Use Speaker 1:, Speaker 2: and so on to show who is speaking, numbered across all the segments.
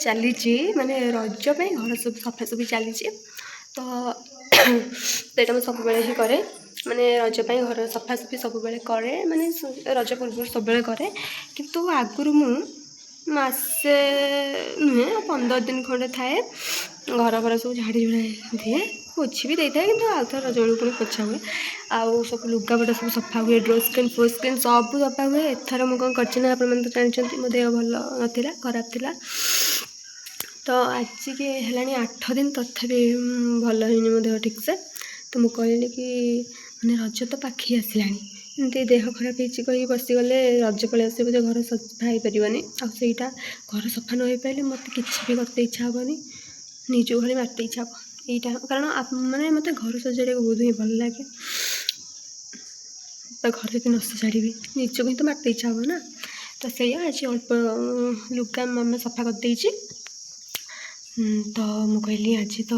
Speaker 1: ଚାଲିଛି ମାନେ ରଜ ପାଇଁ ଘର ସବୁ ସଫାସଫି ଚାଲିଛି ତ ସେଇଟା ମୁଁ ସବୁବେଳେ ହିଁ କରେ ମାନେ ରଜ ପାଇଁ ଘର ସଫାସଫି ସବୁବେଳେ କରେ ମାନେ ରଜ ପୂର୍ବରୁ ସବୁବେଳେ କରେ କିନ୍ତୁ ଆଗରୁ ମୁଁ ମାସେ ନୁହେଁ 15 ଦିନ ଖଣ୍ଡେ ଥାଏ ଘର ଘର ସବୁ ଝାଡ଼ି ଝୁଡ଼ା ଦିଏ ପୋଛି ବି ଦେଇଥାଏ କିନ୍ତୁ ଆଉ ଥରେ ରଜ ବେଳକୁ ପୁଣି ପୋଛା ହୁଏ ଆଉ ସବୁ ଲୁଗାପଟା ସବୁ ସଫା ହୁଏ ଡ୍ରେସ୍ ସ୍କିନ୍ ଫୋ ସ୍କିନ୍ ସବୁ ସଫା ହୁଏ। ଏଥର ମୁଁ କ'ଣ କରିଛି ନା ଆପଣମାନେ ତ ଜାଣିଛନ୍ତି ମୋ ଦେହ ଭଲ ନଥିଲା ଖରାପ ଥିଲା ତ ଆଜିକି ହେଲାଣି 8 ଦିନ ତଥାପି ଭଲ ହେଇନି ମୋ ଦେହ ଠିକ୍ସେ ତ ମୁଁ କହିଲି କି ମାନେ ରଜ ତ ପାଖେଇ ଆସିଲାଣି ଏମିତି ଦେହ ଖରାପ ହେଇଛି କହି ବସିଗଲେ ରଜ ପଳେଇ ଆସିବ ଯେ ଘର ସଫା ହେଇପାରିବନି ଆଉ ସେଇଟା ଘର ସଫା ନ ହେଇପାରିଲେ ମୋତେ କିଛି ବି କରତେ ଇଚ୍ଛା ହେବନି ନିଜକୁ ଖାଲି ମାରତେ ଇଚ୍ଛା ହେବ ଏଇଟା କାରଣ ମାନେ ମୋତେ ଘର ସଜାଡ଼ିବାକୁ ବହୁତ ହିଁ ଭଲ ଲାଗେ ତ ଘର ଯଦି ନ ସଜାଡ଼ିବି ନିଜକୁ ହିଁ ତ ମାରତେ ଇଚ୍ଛା ହେବ ନା ତ ସେଇଆ ଆଜି ଅଳ୍ପ ଲୁଗା ମାମା ସଫା କରିଦେଇଛି ତ ମୁଁ କହିଲି ଆଜି ତ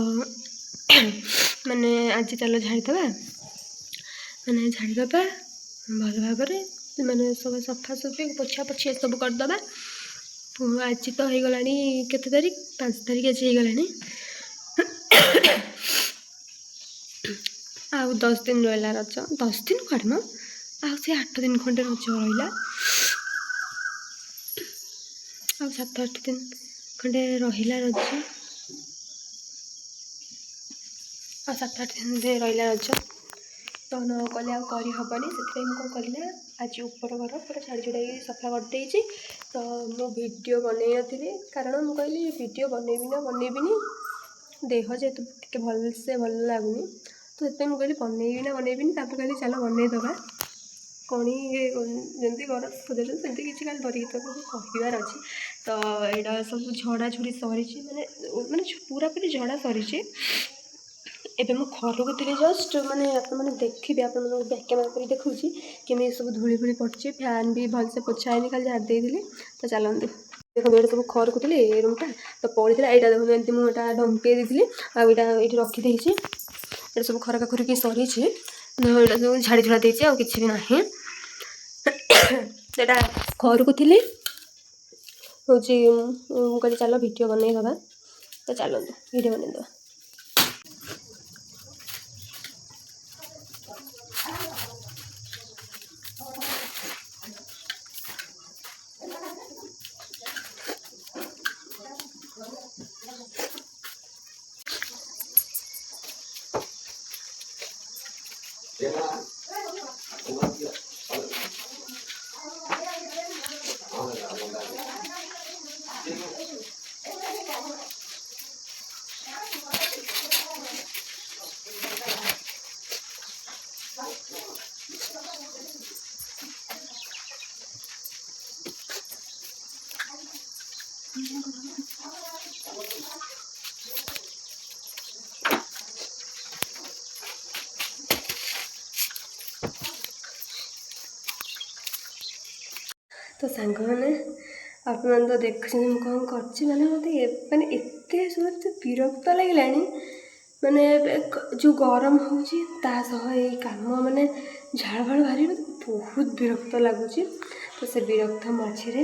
Speaker 1: ମାନେ ଆଜି ଚାଲ ଝାଡ଼ିଦେବା ଭଲ ଭାବରେ ମାନେ ସବୁ ସଫାସଫି ପୋଛାପୋଛି ଏସବୁ କରିଦେବା ଆଜି ତ ହେଇଗଲାଣି କେତେ ତାରିଖ 5 ତାରିଖ ଆଜି ହେଇଗଲାଣି ଆଉ 10 ଦିନ ରହିଲା ରଜ 10 ଦିନ କୁଆଡ଼େ ମ ଆଉ ସେ 8 ଦିନ ଖଣ୍ଡେ ରଜ ରହିଲା ଆଉ 7-8 ଦିନ ଖଣ୍ଡେ ରହିଲା ରଜ ଆଉ 7-8 ଦିନ ରହିଲା ରଜ ତ ନ କଲେ ଆଉ କରିହେବନି ସେଥିପାଇଁ ମୁଁ କ'ଣ କଲି ନା ଆଜି ଉପର ଘର ପୁରା ଝାଡ଼ି ଝୁଡ଼ାକି ସଫା କରିଦେଇଛି ତ ମୁଁ ଭିଡ଼ିଓ ବନେଇ ନଥିଲି କାରଣ ମୁଁ କହିଲି ଭିଡ଼ିଓ ବନେଇବିନି ଦେହ ଯେହେତୁ ଟିକେ ଭଲସେ ଭଲ ଲାଗୁନି ତ ସେଥିପାଇଁ ମୁଁ କହିଲି ବନେଇବିନି ତାପରେ କହିଲି ଚାଲ ବନେଇଦେବା କ'ଣ ଯେମିତି ଘର ସଜାଡ଼ୁଛନ୍ତି ସେମିତି କିଛି ଖାଲି ଧରିକି ତ କହିବାର ଅଛି ତ ଏଇଟା ସବୁ ଝଡ଼ାଝୁଡ଼ି ସରିଛି ମାନେ ପୁରାପୁରି ଝଡ଼ା ସରିଛି ଏବେ ମୁଁ ଘରକୁ ଥିଲି ଜଷ୍ଟ ମାନେ ଆପଣମାନେ ଦେଖିବେ ଆପଣମାନଙ୍କୁ ବ୍ୟାକ୍ କ୍ୟାମେରା କରି ଦେଖାଉଛି କେମିତି ସବୁ ଧୂଳି ପଡ଼ିଛି ଫ୍ୟାନ୍ ବି ଭଲସେ ପୋଛା ହେଇନି ଖାଲି ଝାଡ଼ି ଦେଇଥିଲି ତ ଚାଲନ୍ତୁ ଦେଖନ୍ତୁ ଏଇଟା ସବୁ ଘରକୁ ଥିଲି ଏ ରୁମ୍ଟା ତ ପଡ଼ିଥିଲା ଏଇଟା ଦେଖନ୍ତୁ ଏମିତି ମୁଁ ଏଇଟା ଢଙ୍କେଇ ଦେଇଥିଲି ଆଉ ଏଇଟା ଏଇଠି ରଖିଦେଇଛି ଏଇଟା ସବୁ ଖରକା ଖରିକି ସରିଛି ଏଇଟା ସବୁ ଝାଡ଼ି ଝୁଡ଼ା ଦେଇଛି ଆଉ କିଛି ବି ନାହିଁ ଏଇଟା ଘରକୁ ଥିଲି ହେଉଛି ମୁଁ କହିଲି ଚାଲ ଭିଡ଼ିଓ ବନେଇଦେବା ତ ଚାଲନ୍ତୁ ଭିଡ଼ିଓ ବନେଇଦେବା ତ ସାଙ୍ଗମାନେ ଆପଣମାନେ ତ ଦେଖୁଛନ୍ତି ମୁଁ କ'ଣ କରୁଛି ମାନେ ମୋତେ ଏତେ ବିରକ୍ତ ଲାଗିଲାଣି ମାନେ ଯେଉଁ ଗରମ ହେଉଛି ତା ସହ ଏଇ କାମ ମାନେ ଝାଳ ଫାଳ ବାହାରି ମୋତେ ବହୁତ ବିରକ୍ତ ଲାଗୁଛି ତ ସେ ବିରକ୍ତ ମଝିରେ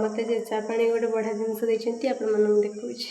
Speaker 1: ମୋତେ ଜେଜା ପାଣି ଗୋଟେ ବଢ଼ିଆ ଜିନିଷ ଦେଇଛନ୍ତି ଆପଣମାନଙ୍କୁ ଦେଖାଉଛି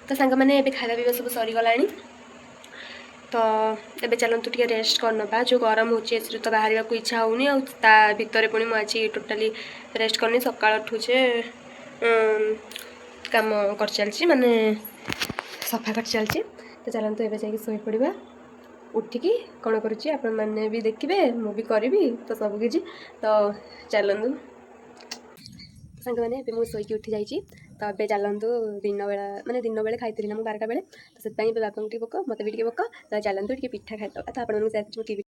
Speaker 1: ତ ସାଙ୍ଗମାନେ ଏବେ ଖାଇବା ପିଇବା ସବୁ ସରିଗଲାଣି। ତ ଏବେ ଚାଲନ୍ତୁ ଟିକେ ରେଷ୍ଟ କରିନେବା। ଯେଉଁ ଗରମ ହେଉଛି ଏଥିରୁ ତ ବାହାରିବାକୁ ଇଚ୍ଛା ହେଉନି, ଆଉ ତା ଭିତରେ ପୁଣି ମୁଁ ଆଜି ଟୋଟାଲି ରେଷ୍ଟ କରିନି। ସକାଳ ଉଠୁଛେ କାମ କରିଚାଲିଛି, ମାନେ ସଫା କରିଚାଲିଛି। ତ ଚାଲନ୍ତୁ ଏବେ ଯାଇକି ଶୋଇପଡ଼ିବା। ଉଠିକି କ'ଣ କରୁଛି ଆପଣମାନେ ବି ଦେଖିବେ, ମୁଁ ବି କରିବି ତ ସବୁକିଛି। ତ ଚାଲନ୍ତୁ ସାଙ୍ଗମାନେ, ଏବେ ମୁଁ ଶୋଇକି ଉଠି ଯାଇଛି। ତ ଏବେ ଚାଲନ୍ତୁ ଦିନବେଳେ ଖାଇଥିଲି ନା ମୁଁ 12ଟା ବେଳେ, ତ ସେଥିପାଇଁ ଏବେ ବାପାଙ୍କୁ ଟିକେ ଭୋକ, ମୋତେ ବି ଟିକେ ଭୋକ। ତ ଚାଲନ୍ତୁ ଟିକେ ପିଠା ଖାଇଦେବା। ତ ଆପଣମାନଙ୍କୁ ସେୟାର କରୁଛି ମୁଁ କି